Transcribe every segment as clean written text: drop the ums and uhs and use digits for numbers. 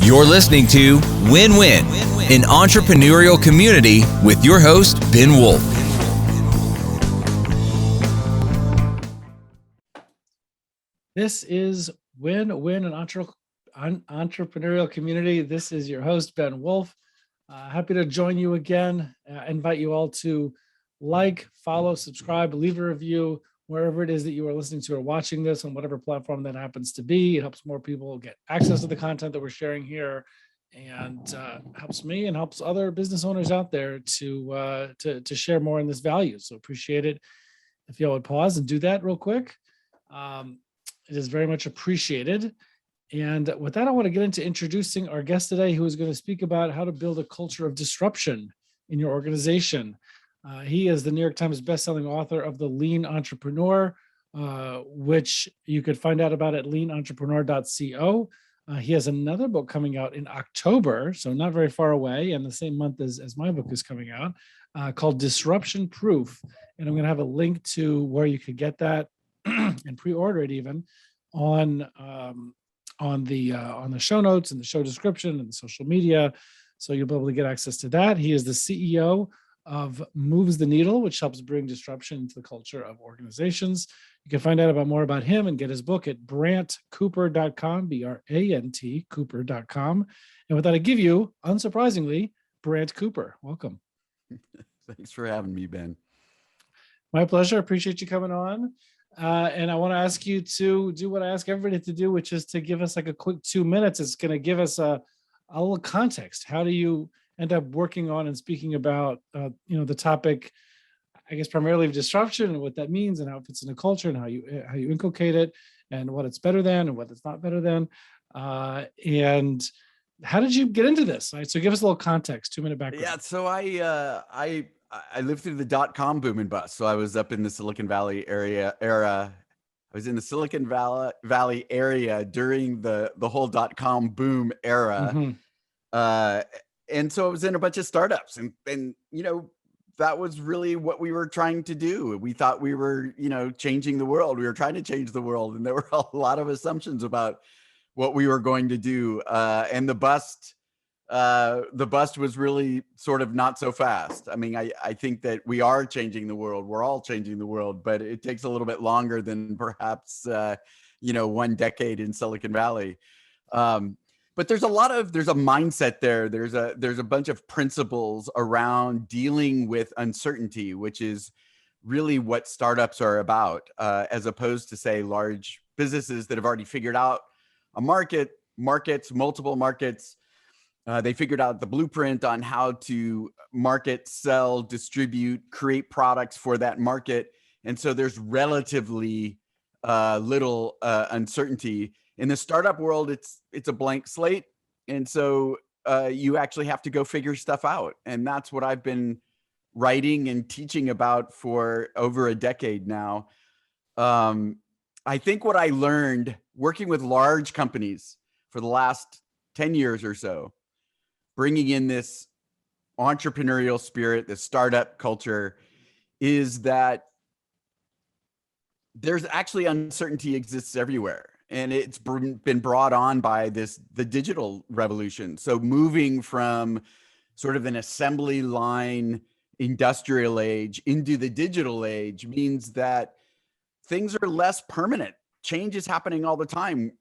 You're listening to Win-Win, an entrepreneurial community with your host, Ben Wolf. This is Win-Win, an entrepreneurial community. This is your host, Ben Wolf. Happy to join you again. Invite you all to like, follow, subscribe, leave a review, wherever it is that you are listening to or watching this on whatever platform that happens to be. It helps more people get access to the content that we're sharing here, and helps me and helps other business owners out there to share more in this value. So appreciate it. If y'all would pause and do that real quick. It is very much appreciated. And with that, I want to get into introducing our guest today, who is going to speak about how to build a culture of disruption in your organization. He is the New York Times bestselling author of The Lean Entrepreneur, which you could find out about at leanentrepreneur.co. He has another book coming out in October, so not very far away, and the same month as my book is coming out, called Disruption Proof. And I'm going to have a link to where you could get that and pre-order it even on the show notes and the show description and the social media. So you'll be able to get access to that. He is the CEO of Moves the Needle, which helps bring disruption into the culture of organizations. You can find out more about him and get his book at brantcooper.com, B-R-A-N-T, Cooper.com. And with that, I give you, unsurprisingly, Brant Cooper. Welcome. Thanks for having me, Ben. My pleasure. Appreciate you coming on. And I want to ask you to do what I ask everybody to do, which is to give us like a quick 2 minutes. It's going to give us a little context. How do you end up working on and speaking about, the topic, I guess, primarily of disruption and what that means and how it fits in the culture and how you inculcate it and what it's better than and what it's not better than. And how did you get into this? Right. So give us a little context, 2-minute background. Yeah. So I lived through the .com boom and bust. So I was up in the Silicon Valley era. I was in the Silicon Valley area during the whole .com boom era. Mm-hmm. And so I was in a bunch of startups and that was really what we were trying to do. We thought we were, changing the world. We were trying to change the world. And there were a lot of assumptions about what we were going to do. And the bust was really sort of not so fast. I mean, I think that we are changing the world. We're all changing the world, but it takes a little bit longer than perhaps, 1 decade in Silicon Valley. But there's a mindset there. There's a bunch of principles around dealing with uncertainty, which is really what startups are about, as opposed to, say, large businesses that have already figured out a multiple markets. They figured out the blueprint on how to market, sell, distribute, create products for that market. And so there's relatively little uncertainty. In the startup world, it's a blank slate. And so you actually have to go figure stuff out. And that's what I've been writing and teaching about for over a decade now. I think what I learned working with large companies for the last 10 years or so, bringing in this entrepreneurial spirit, this startup culture, is that there's actually uncertainty exists everywhere. And it's been brought on by the digital revolution. So moving from sort of an assembly line industrial age into the digital age means that things are less permanent. Change is happening all the time.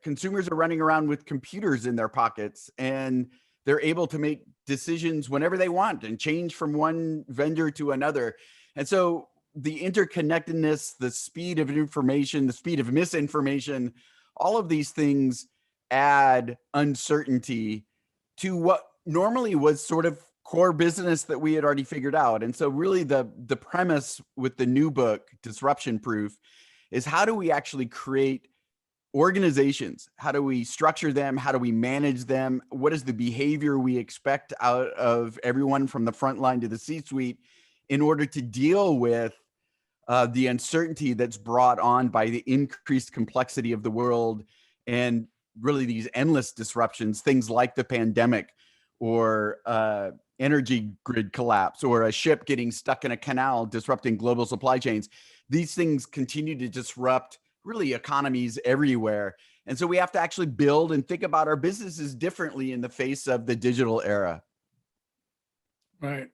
Consumers are running around with computers in their pockets, and they're able to make decisions whenever they want and change from one vendor to another. And so the interconnectedness, the speed of information, the speed of misinformation, all of these things add uncertainty to what normally was sort of core business that we had already figured out. And so really the premise with the new book, Disruption Proof, is how do we actually create organizations? How do we structure them? How do we manage them? What is the behavior we expect out of everyone from the front line to the C-suite in order to deal with the uncertainty that's brought on by the increased complexity of the world and really these endless disruptions, things like the pandemic or energy grid collapse or a ship getting stuck in a canal disrupting global supply chains. These things continue to disrupt really economies everywhere. And so we have to actually build and think about our businesses differently in the face of the digital era. Right.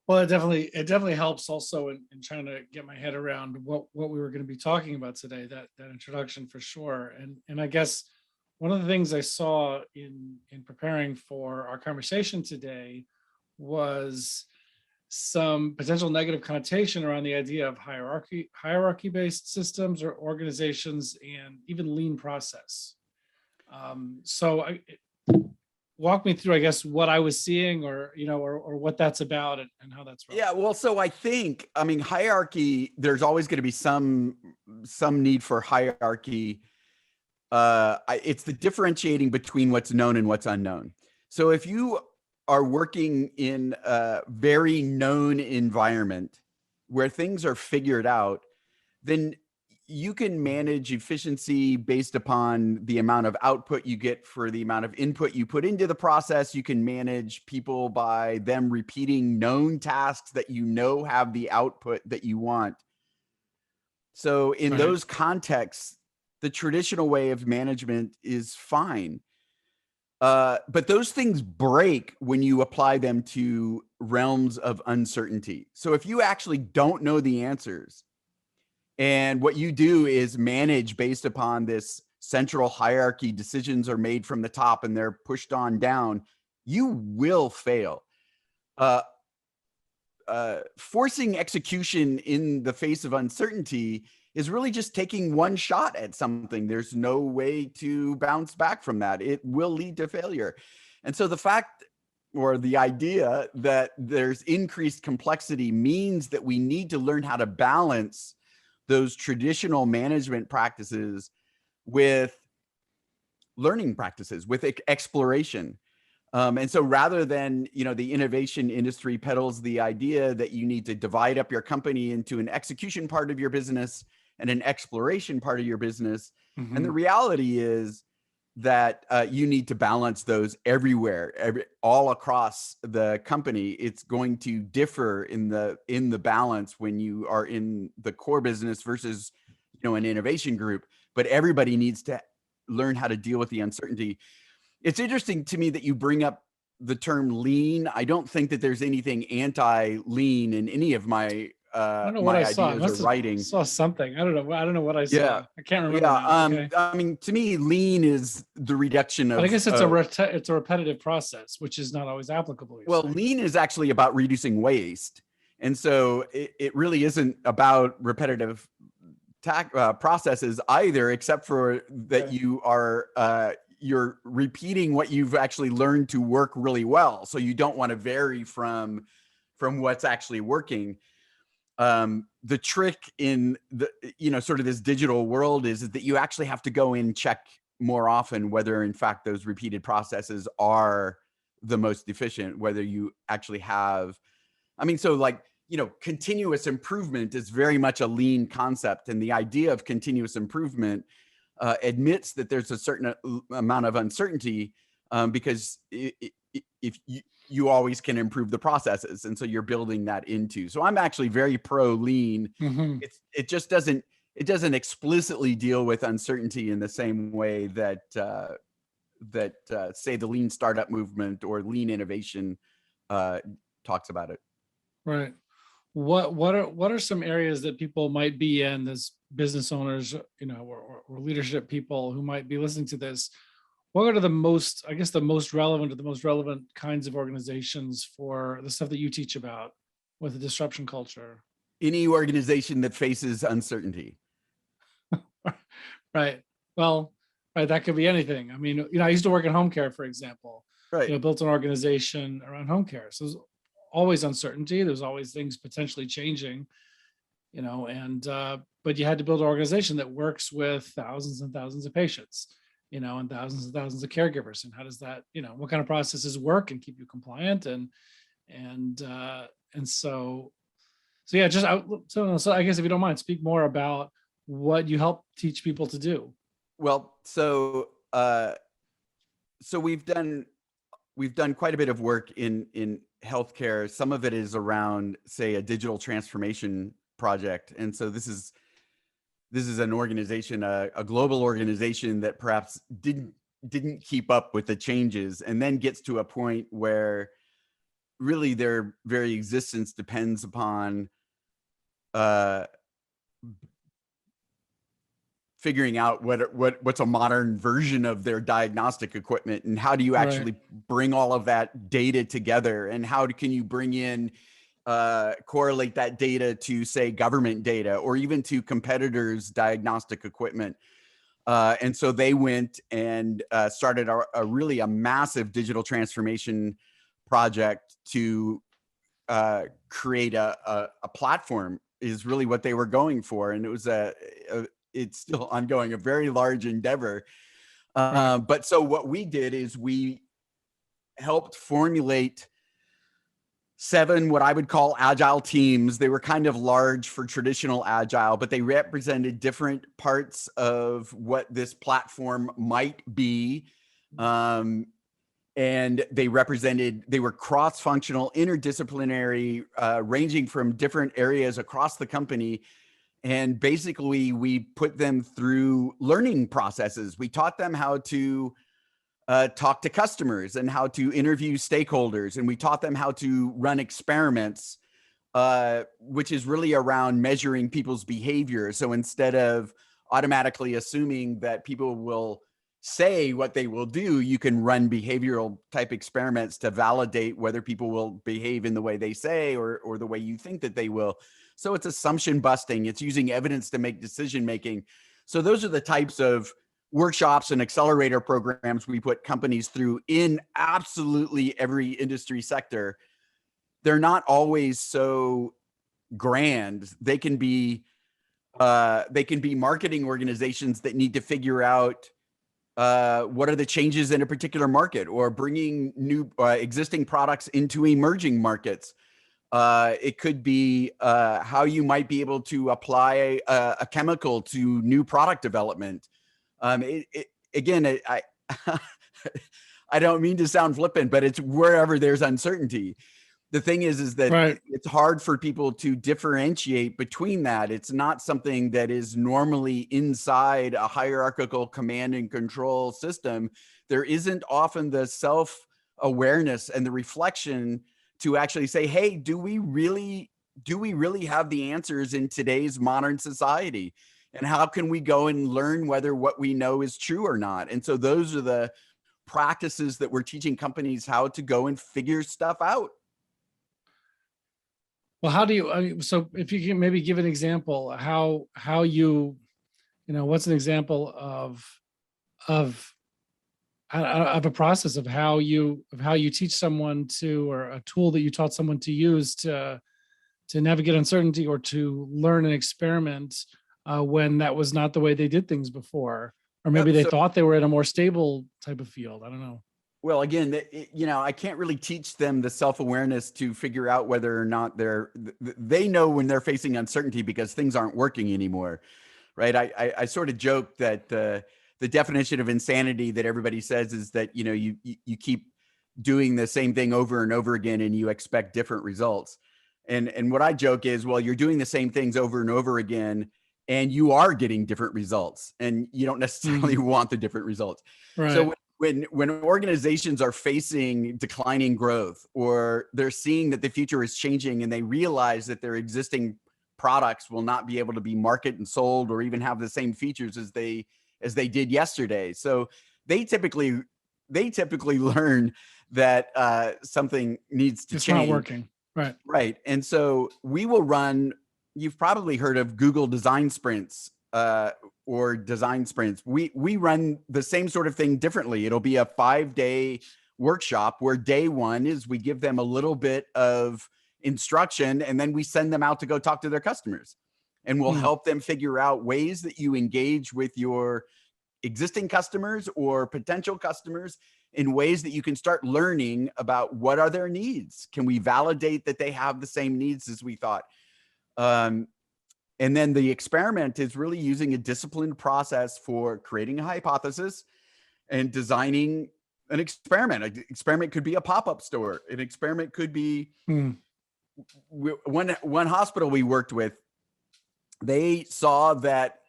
Well, it definitely helps also in trying to get my head around what we were going to be talking about today, that introduction for sure. And I guess one of the things I saw in preparing for our conversation today was some potential negative connotation around the idea of hierarchy based systems or organizations, and even lean process. So walk me through, I guess, what I was seeing, or or what that's about, and how that's relevant. Yeah, well, so I mean, hierarchy, there's always going to be some need for hierarchy. It's the differentiating between what's known and what's unknown. So if you are working in a very known environment where things are figured out, then you can manage efficiency based upon the amount of output you get for the amount of input you put into the process. You can manage people by them repeating known tasks that have the output that you want. So in Right. those contexts, the traditional way of management is fine. But those things break when you apply them to realms of uncertainty. So if you actually don't know the answers, and what you do is manage based upon this central hierarchy, decisions are made from the top and they're pushed on down, you will fail. Forcing execution in the face of uncertainty is really just taking one shot at something. There's no way to bounce back from that. It will lead to failure. And so the fact, or the idea, that there's increased complexity means that we need to learn how to balance those traditional management practices with learning practices, with exploration. And so rather than, the innovation industry peddles the idea that you need to divide up your company into an execution part of your business and an exploration part of your business. Mm-hmm. And the reality is that you need to balance those everywhere, all across the company. It's going to differ in the balance when you are in the core business versus, an innovation group. But everybody needs to learn how to deal with the uncertainty. It's interesting to me that you bring up the term lean. I don't think that there's anything anti-lean in any of my I don't know what I saw. I ideas must or have writing. saw something. I don't know what I saw. Yeah. I can't remember now. Okay. I mean, to me, lean is the reduction of. But I guess it's a repetitive process, which is not always applicable. Well, lean is actually about reducing waste, and so it really isn't about repetitive processes either, except for that Okay. you are you're repeating what you've actually learned to work really well. So you don't want to vary from what's actually working. The trick in the, sort of this digital world is that you actually have to go in, check more often whether in fact those repeated processes are the most efficient, whether you actually have, continuous improvement is very much a lean concept. And the idea of continuous improvement admits that there's a certain amount of uncertainty, because if you always can improve the processes. And so you're building that into. So I'm actually very pro lean. Mm-hmm. It just doesn't explicitly deal with uncertainty in the same way that say the lean startup movement or lean innovation talks about it. Right. What are some areas that people might be in, as business owners, or leadership people who might be listening to this? What are the most relevant kinds of organizations for the stuff that you teach about with the disruption culture? Any organization that faces uncertainty. Right. Well, right. That could be anything. I mean, I used to work in home care, for example. Right. Built an organization around home care. So there's always uncertainty. There's always things potentially changing, but you had to build an organization that works with thousands and thousands of patients, and thousands of caregivers. And how does that, what kind of processes work and keep you compliant? And so yeah, so I guess if you don't mind, speak more about what you help teach people to do. Well, so we've done quite a bit of work in healthcare. Some of it is around, say, a digital transformation project. And so this is this is an organization, a global organization that perhaps didn't keep up with the changes, and then gets to a point where really their very existence depends upon figuring out what's a modern version of their diagnostic equipment, and how do you actually bring all of that data together, and how can you bring in correlate that data to, say, government data or even to competitors' diagnostic equipment. And so they went and started a really massive digital transformation project to create a platform, is really what they were going for. And it was it's still ongoing, a very large endeavor. But so what we did is we helped formulate 7 what I would call agile teams. They were kind of large for traditional agile, but they represented different parts of what this platform might be. And they were cross-functional, interdisciplinary, ranging from different areas across the company. And basically, we put them through learning processes. We taught them how to talk to customers and how to interview stakeholders. And we taught them how to run experiments, which is really around measuring people's behavior. So instead of automatically assuming that people will say what they will do, you can run behavioral type experiments to validate whether people will behave in the way they say or the way you think that they will. So it's assumption busting. It's using evidence to make decision making. So those are the types of workshops and accelerator programs we put companies through in absolutely every industry sector. They're not always so grand. They can be marketing organizations that need to figure out what are the changes in a particular market, or bringing new existing products into emerging markets. It could be how you might be able to apply a chemical to new product development. I I don't mean to sound flippant, but it's wherever there's uncertainty. The thing is that it's hard for people to differentiate between that. It's not something that is normally inside a hierarchical command and control system. There isn't often the self-awareness and the reflection to actually say, hey, do we really have the answers in today's modern society? And how can we go and learn whether what we know is true or not? And so those are the practices that we're teaching companies how to go and figure stuff out. Well, how do you, so if you can maybe give an example, how you, what's an example of a process of how you teach someone to, or a tool that you taught someone to use to navigate uncertainty or to learn an experiment when that was not the way they did things before, or maybe they thought they were in a more stable type of field. I don't know. Well, again, I can't really teach them the self-awareness to figure out whether or not they know when they're facing uncertainty because things aren't working anymore, right? I sort of joke that the definition of insanity that everybody says is that, you keep doing the same thing over and over again and you expect different results. And what I joke is, well, you're doing the same things over and over again and you are getting different results, and you don't necessarily want the different results. Right. So when organizations are facing declining growth, or they're seeing that the future is changing and they realize that their existing products will not be able to be marketed and sold or even have the same features as they did yesterday. So they typically learn that something needs to change. It's not working. Right. Right. And so we will run, you've probably heard of Google design sprints or design sprints. We run the same sort of thing differently. It'll be a 5-day workshop where day 1 is we give them a little bit of instruction, and then we send them out to go talk to their customers, and we'll help them figure out ways that you engage with your existing customers or potential customers in ways that you can start learning about what are their needs. Can we validate that they have the same needs as we thought? And then the experiment is really using a disciplined process for creating a hypothesis and designing an experiment. An experiment could be a pop-up store. An experiment could be one hospital we worked with. They saw that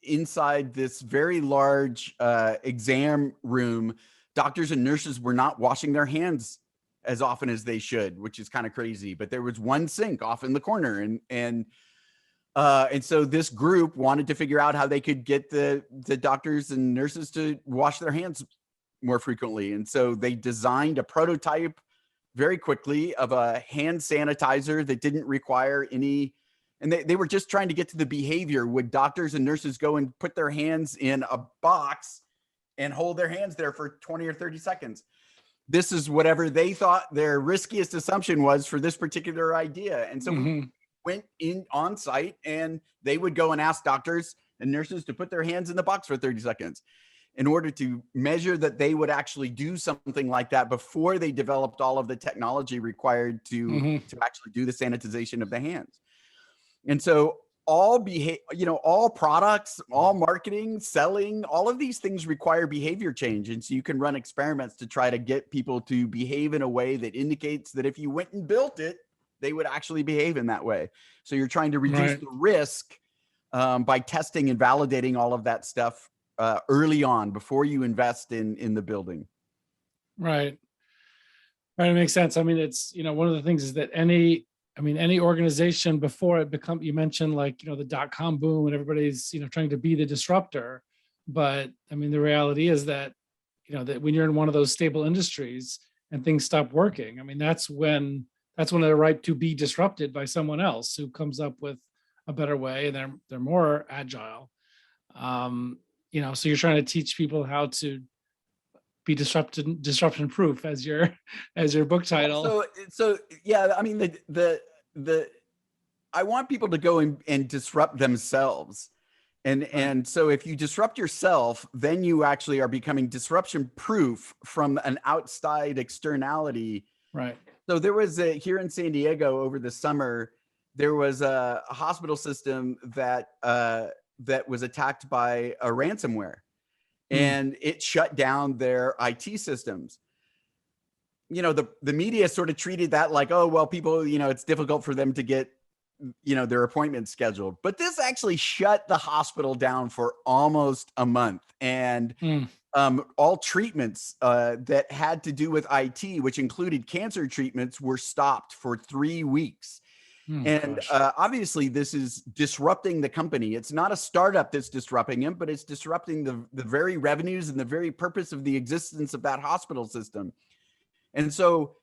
inside this very large exam room, doctors and nurses were not washing their hands as often as they should, which is kind of crazy. But there was one sink off in the corner, and so this group wanted to figure out how they could get the doctors and nurses to wash their hands more frequently. And so they designed a prototype very quickly of a hand sanitizer that didn't require any, and they were just trying to get to the behavior. Would doctors and nurses go and put their hands in a box and hold their hands there for 20 or 30 seconds? This is whatever they thought their riskiest assumption was for this particular idea. And so we went in on site, and they would go and ask doctors and nurses to put their hands in the box for 30 seconds in order to measure that they would actually do something like that before they developed all of the technology required to actually do the sanitization of the hands. And so all products, all marketing, selling, all of these things require behavior change. And so you can run experiments to try to get people to behave in a way that indicates that if you went and built it, they would actually behave in that way. So you're trying to reduce the risk by testing and validating all of that stuff early on before you invest in the building. Right. It makes sense. I mean, it's, one of the things is that any organization before it become, you mentioned like, the .com boom and everybody's, trying to be the disruptor. But I mean, the reality is that, that when you're in one of those stable industries and things stop working, I mean, that's when they're ripe to be disrupted by someone else who comes up with a better way, and they're more agile. So you're trying to teach people how to be disruption proof as your book title. So yeah, I mean, I want people to go and disrupt themselves. And so if you disrupt yourself, then you actually are becoming disruption proof from an outside externality. Right. So there was here in San Diego over the summer, there was a hospital system that was attacked by a ransomware, and it shut down their IT systems. The media sort of treated that like, oh, well, people, it's difficult for them to get, their appointments scheduled. But this actually shut the hospital down for almost a month. And all treatments that had to do with IT, which included cancer treatments, were stopped for 3 weeks. And obviously, this is disrupting the company. It's not a startup that's disrupting them, but it's disrupting the very revenues and the very purpose of the existence of that hospital system. And so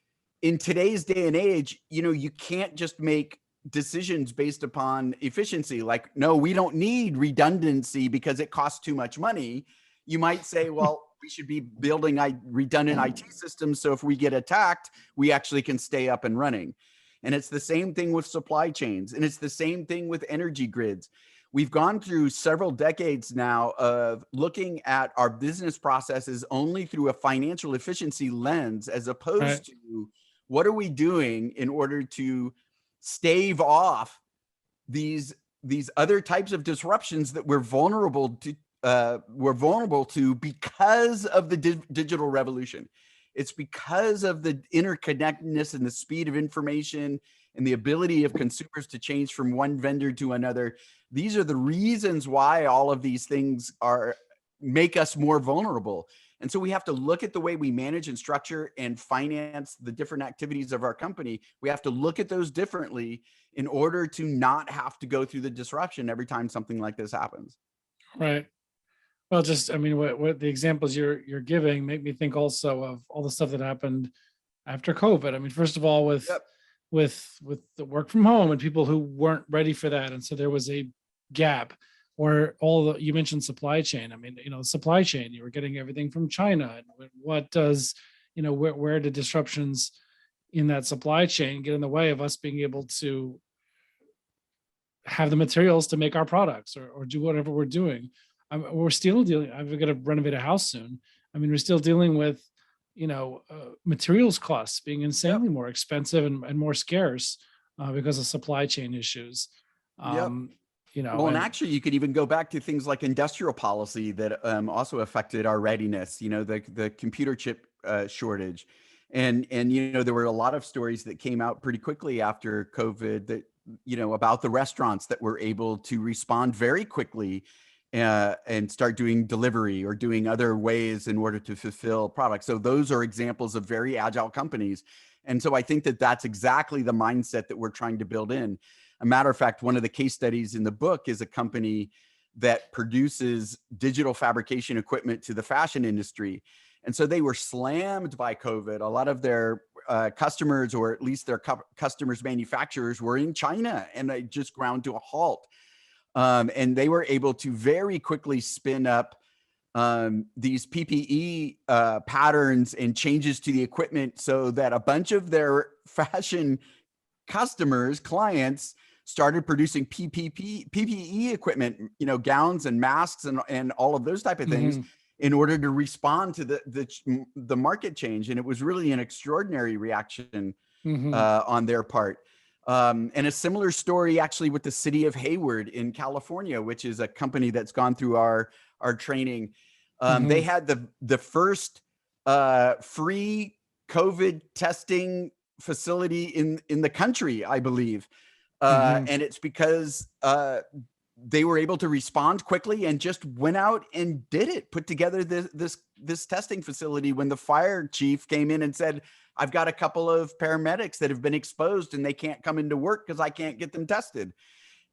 in today's day and age, you can't just make decisions based upon efficiency. Like, no, we don't need redundancy because it costs too much money. You might say, well, we should be building redundant IT systems, so if we get attacked, we actually can stay up and running. And it's the same thing with supply chains, and it's the same thing with energy grids. We've gone through several decades now of looking at our business processes only through a financial efficiency lens, as opposed to what are we doing in order to stave off these other types of disruptions that we're vulnerable to because of the digital revolution. It's because of the interconnectedness and the speed of information and the ability of consumers to change from one vendor to another. These are the reasons why all of these things make us more vulnerable. And so we have to look at the way we manage and structure and finance the different activities of our company. We have to look at those differently in order to not have to go through the disruption every time something like this happens. Right. Well, just, what the examples you're giving make me think also of all the stuff that happened after COVID. First of all, with the work from home and people who weren't ready for that. And so there was a gap where you mentioned supply chain. Supply chain, you were getting everything from China. And what does, where did disruptions in that supply chain get in the way of us being able to have the materials to make our products or do whatever we're doing? We're still dealing, I'm going to renovate a house soon. We're still dealing with, materials costs being insanely more expensive and more scarce because of supply chain issues. And actually you could even go back to things like industrial policy that also affected our readiness, the computer chip shortage. And there were a lot of stories that came out pretty quickly after COVID about the restaurants that were able to respond very quickly and start doing delivery or doing other ways in order to fulfill products. So those are examples of very agile companies. And so I think that that's exactly the mindset that we're trying to build in. A matter of fact, one of the case studies in the book is a company that produces digital fabrication equipment to the fashion industry. And so they were slammed by COVID. A lot of their customers, or at least their customers' manufacturers, were in China, and they just ground to a halt. And they were able to very quickly spin up these PPE patterns and changes to the equipment so that a bunch of their fashion clients started producing PPE equipment, gowns and masks and all of those type of things in order to respond to the market change. And it was really an extraordinary reaction on their part. And a similar story actually with the city of Hayward in California, which is a company that's gone through our training. They had the first free COVID testing facility in the country, I believe. And it's because they were able to respond quickly and just went out and did it, put together this testing facility when the fire chief came in and said, I've got a couple of paramedics that have been exposed and they can't come into work because I can't get them tested.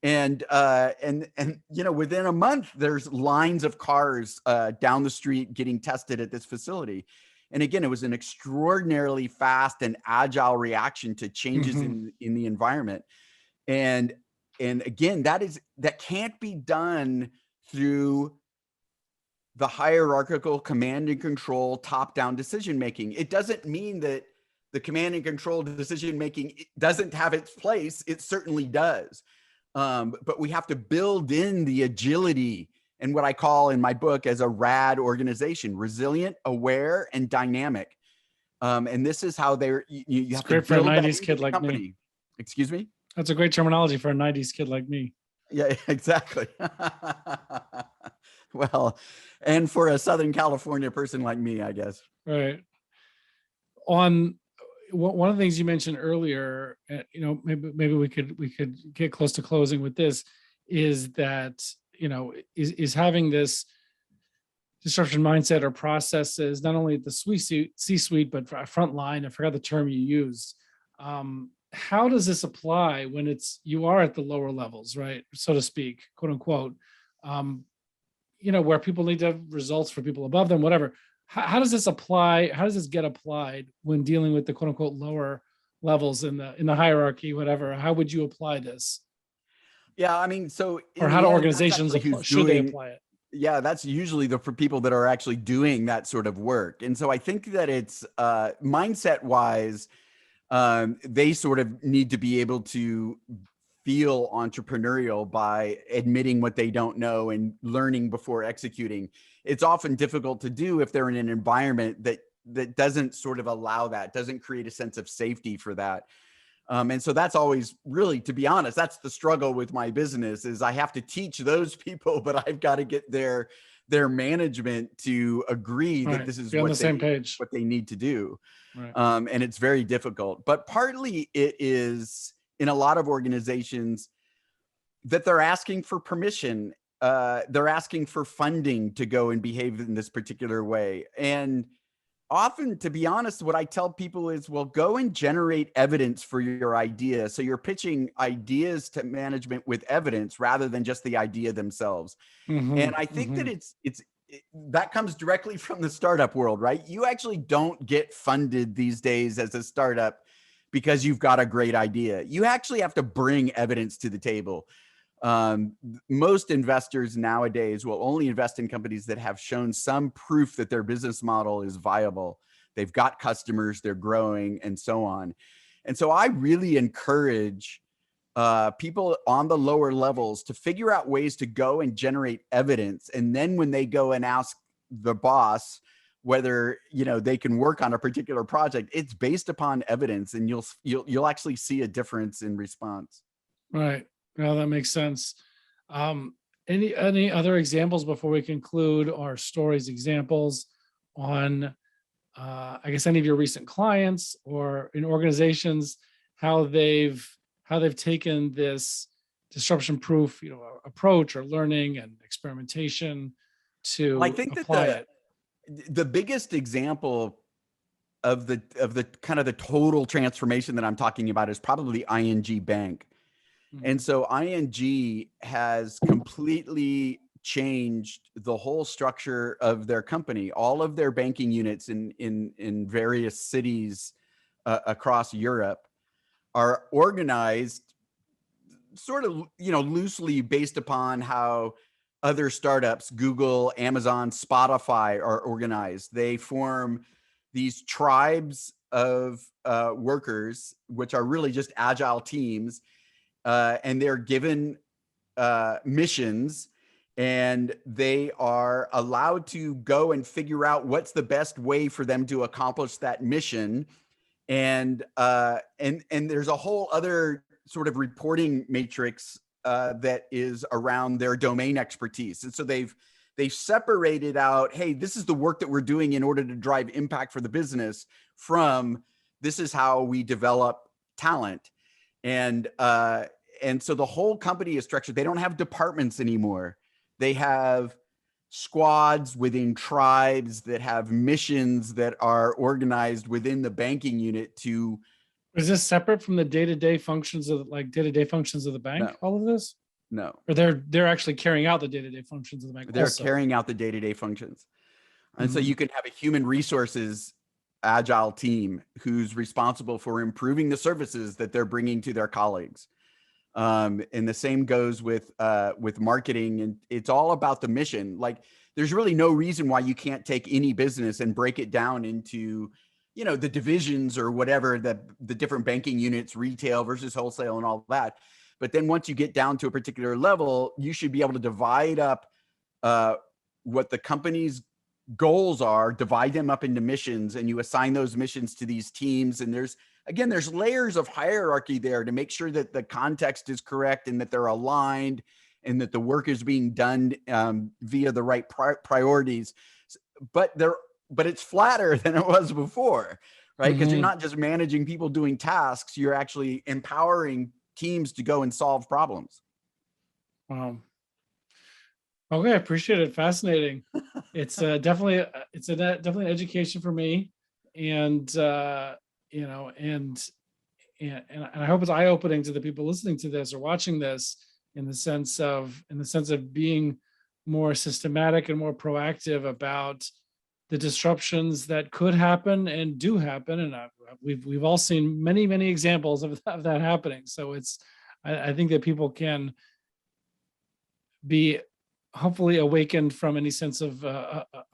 And within a month, there's lines of cars down the street getting tested at this facility. And again, it was an extraordinarily fast and agile reaction to changes in the environment. And again, that can't be done through the hierarchical command and control top-down decision making. It doesn't mean that the command and control decision making doesn't have its place. It certainly does. But we have to build in the agility and what I call in my book as a RAD organization: resilient, aware, and dynamic. And this is how you have to build for a 90s that kid like company. me. Excuse me? That's a great terminology for a 90s kid like me. Yeah, exactly. Well, and for a Southern California person like me, I guess. Right. On one of the things you mentioned earlier, maybe we could get close to closing with this, is that, is having this disruption mindset or processes, not only at the C-suite, but front line. I forgot the term you used. How does this apply when you are at the lower levels, right? So to speak, quote unquote, where people need to have results for people above them, whatever. How does this apply? How does this get applied when dealing with the quote unquote lower levels in the hierarchy, whatever? How would you apply this? Yeah, I mean, so or how do organizations should they apply it? Yeah, that's usually for people that are actually doing that sort of work. And so I think that it's mindset wise, they sort of need to be able to feel entrepreneurial by admitting what they don't know and learning before executing. It's often difficult to do if they're in an environment that doesn't sort of allow that, doesn't create a sense of safety for that. And so that's always really, to be honest, that's the struggle with my business, is I have to teach those people, but I've got to get their management to agree that this is what they need to do. Right. And it's very difficult, but partly it is in a lot of organizations that they're asking for permission. They're asking for funding to go and behave in this particular way. And often, to be honest, what I tell people is, well, go and generate evidence for your idea. So you're pitching ideas to management with evidence rather than just the idea themselves. And I think that that comes directly from the startup world, right? You actually don't get funded these days as a startup because you've got a great idea. You actually have to bring evidence to the table. Most investors nowadays will only invest in companies that have shown some proof that their business model is viable. They've got customers, they're growing, and so on. And so I really encourage people on the lower levels to figure out ways to go and generate evidence. And then when they go and ask the boss whether they can work on a particular project, it's based upon evidence, and you'll actually see a difference in response. Right. Well, that makes sense. Any other examples before we conclude our stories, examples on, I guess, any of your recent clients or in organizations, how they've how they've taken this disruption proof, approach or learning and experimentation Well, I to think that apply it. the biggest example of the kind of the total transformation that I'm talking about is probably ING Bank. And Mhm. so ING has completely changed the whole structure of their company. All of their banking units in various cities across Europe are organized sort of, loosely based upon how other startups, Google, Amazon, Spotify, are organized. They form these tribes of workers, which are really just agile teams, and they're given missions, and they are allowed to go and figure out what's the best way for them to accomplish that mission. And there's a whole other sort of reporting matrix that is around their domain expertise. And so they've separated out, hey, this is the work that we're doing in order to drive impact for the business, from this is how we develop talent. And so the whole company is structured. They don't have departments anymore. They have squads within tribes that have missions that are organized within the banking unit to. Is this separate from the day-to-day functions of the bank? No, All of this, no, or they're actually carrying out the day-to-day functions of the bank they're also? carrying out the day-to-day functions. And so Mhm. you can have a human resources agile team who's responsible for improving the services that they're bringing to their colleagues. And the same goes with marketing, and it's all about the mission. Like, there's really no reason why you can't take any business and break it down into, the divisions or whatever, the different banking units, retail versus wholesale and all that. But then once you get down to a particular level, you should be able to divide up what the company's goals are, divide them up into missions, and you assign those missions to these teams. And there's layers of hierarchy there to make sure that the context is correct and that they're aligned and that the work is being done via the right priorities. But it's flatter than it was before, right? Because you're Mhm. not just managing people doing tasks, you're actually empowering teams to go and solve problems. Wow. Okay, I appreciate it. Fascinating. It's definitely an education for me, and you know, and I hope it's eye opening to the people listening to this or watching this, in the sense of being more systematic and more proactive about the disruptions that could happen and do happen. And we've all seen many examples of that happening. So I think that people can be hopefully awakened from any sense of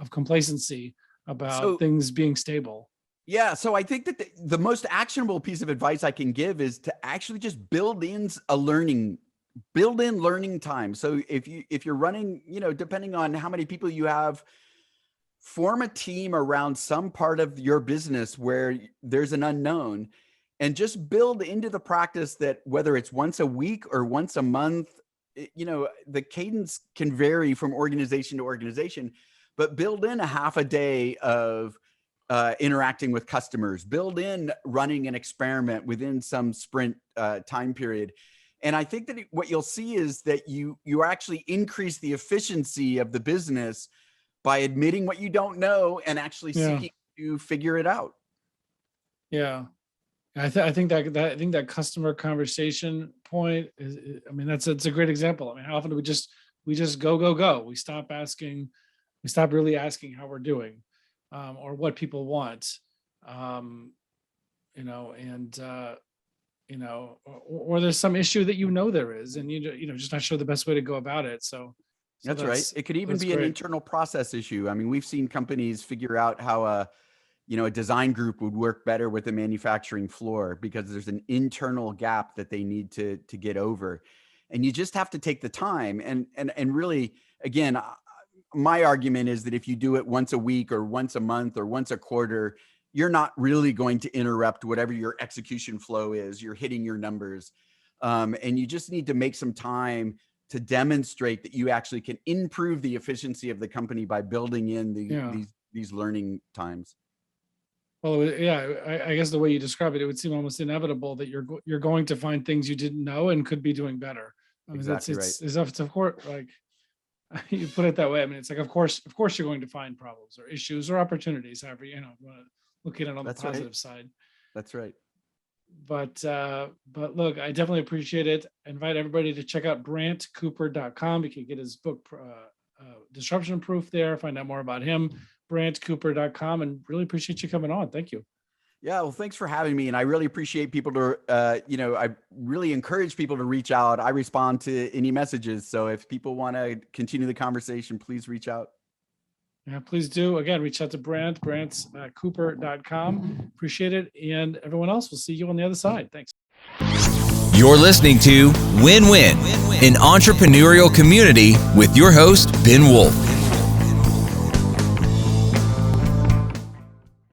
complacency about So things being stable. yeah, so I think that the most actionable piece of advice I can give is to actually just build in learning time. So if you're running, depending on how many people you have, form a team around some part of your business where there's an unknown, and just build into the practice that whether it's once a week or once a month, the cadence can vary from organization to organization, but build in a half a day of interacting with customers, build in running an experiment within some sprint time period. And I think that what you'll see is that you actually increase the efficiency of the business by admitting what you don't know and actually Yeah, seeking to figure it out. yeah. I think that customer conversation point I mean, it's a great example. I mean, how often do we just go? We stop really asking how we're doing, or what people want, um, and or there's some issue that there is, and just not sure the best way to go about it. So That's right. It could even that's be an great. internal process issue. I mean, we've seen companies figure out how a design group would work better with the manufacturing floor because there's an internal gap that they need to get over. And you just have to take the time and really, again, my argument is that if you do it once a week or once a month or once a quarter, you're not really going to interrupt whatever your execution flow is. You're hitting your numbers. And you just need to make some time to demonstrate that you actually can improve the efficiency of the company by building in Yeah. these learning times. Well, yeah, I guess the way you describe it, it would seem almost inevitable that you're going to find things you didn't know and could be doing better. I mean, Exactly right. it's of course, like you put it that way. I mean, it's like, of course you're going to find problems or issues or opportunities, however, you want to look at it on the That's right. positive side. That's right. But look, I definitely appreciate it. I invite everybody to check out brantcooper.com. You can get his book, Disruption Proof there, find out more about him, brantcooper.com, and really appreciate you coming on. Thank you. Yeah, well, thanks for having me. And I really appreciate people to, I really encourage people to reach out. I respond to any messages. So if people want to continue the conversation, please reach out. Yeah, please do. Again, reach out to Brant, brantcooper.com. Appreciate it. And everyone else, we'll see you on the other side. Thanks. You're listening to Win Win, an entrepreneurial community with your host, Ben Wolf.